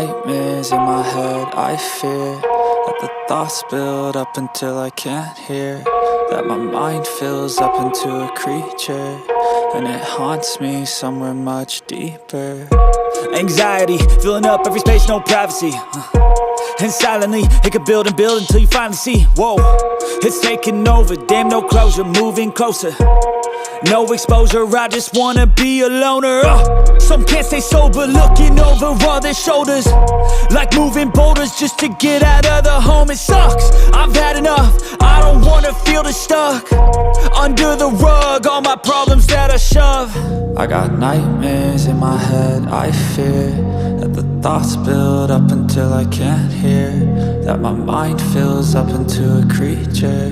nightmares in my head, I fear that the thoughts build up until I can't hear, that my mind fills up into a creature, and it haunts me somewhere much deeper. Anxiety, filling up every space, no privacy. And silently, it could build and build until you finally see, whoa, it's taking over, damn, no closure, moving closer. No exposure, I just wanna be a loner. Some can't stay sober, looking over all their shoulders, like moving boulders just to get out of the home. It sucks, I've had enough, I don't wanna feel the stuck under the rug, all my problems that I shove. I got nightmares in my head, I fear that the thoughts build up until I can't hear, that my mind fills up into a creature,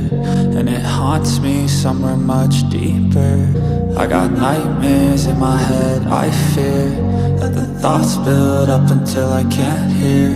and it haunts me somewhere much deeper. I got nightmares in my head, I fear that the thoughts build up until I can't hear,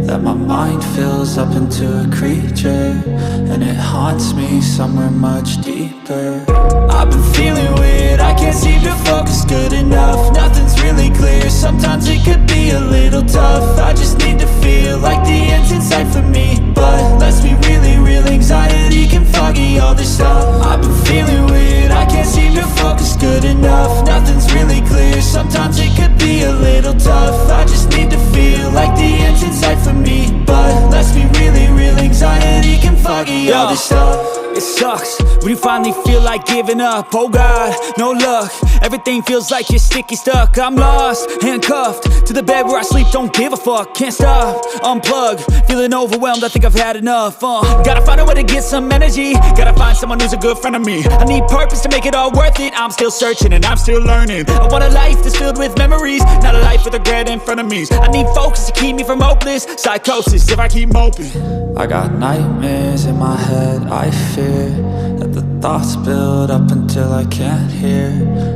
that my mind fills up into a creature, and it haunts me somewhere much deeper. I've been feeling weird, I can't seem to focus good enough, nothing's really clear, sometimes it could be a little tough. I just need to feel like the end's in sight for me, but let's be really real, anxiety can foggy all this stuff. I've been feeling weird, I can't seem to focus good enough, nothing's really clear, sometimes it could be a little tough. I just need to feel like the end's in sight for me, but let's be really real, anxiety can foggy all this stuff. It sucks when you finally feel like giving up. Oh God, no luck, everything feels like you're sticky stuck. I'm lost, handcuffed to the bed where I sleep, don't give a fuck. Can't stop, unplug, feeling overwhelmed, I think I've had enough. Gotta find a way to get some energy, gotta find someone who's a good friend of me. I need purpose to make it all worth it, I'm still searching and I'm still learning. I want a life that's filled with memories, not a life with regret in front of me. I need focus to keep me from hopeless psychosis if I keep moping. I got nightmares in my head, I fear that the thoughts build up until I can't hear,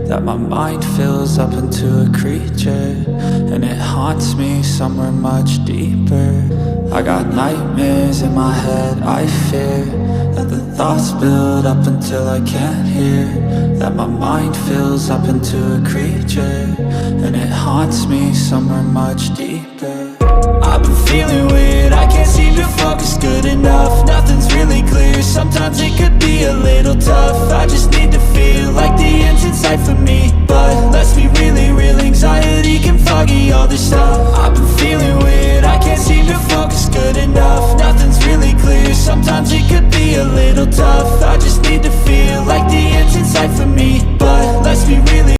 that my mind fills up into a creature, and it haunts me somewhere much deeper. I got nightmares in my head, I fear that the thoughts build up until I can't hear, that my mind fills up into a creature, and it haunts me somewhere much deeper. I've been feeling weird, I can't seem to focus good enough, nothing's really clear, sometimes it could be a little tough. I just need to feel like the end's in sight for me, but let's be really real, anxiety can foggy all this stuff. I've been feeling weird, I can't seem to focus good enough, nothing's really clear, sometimes it could be a little tough.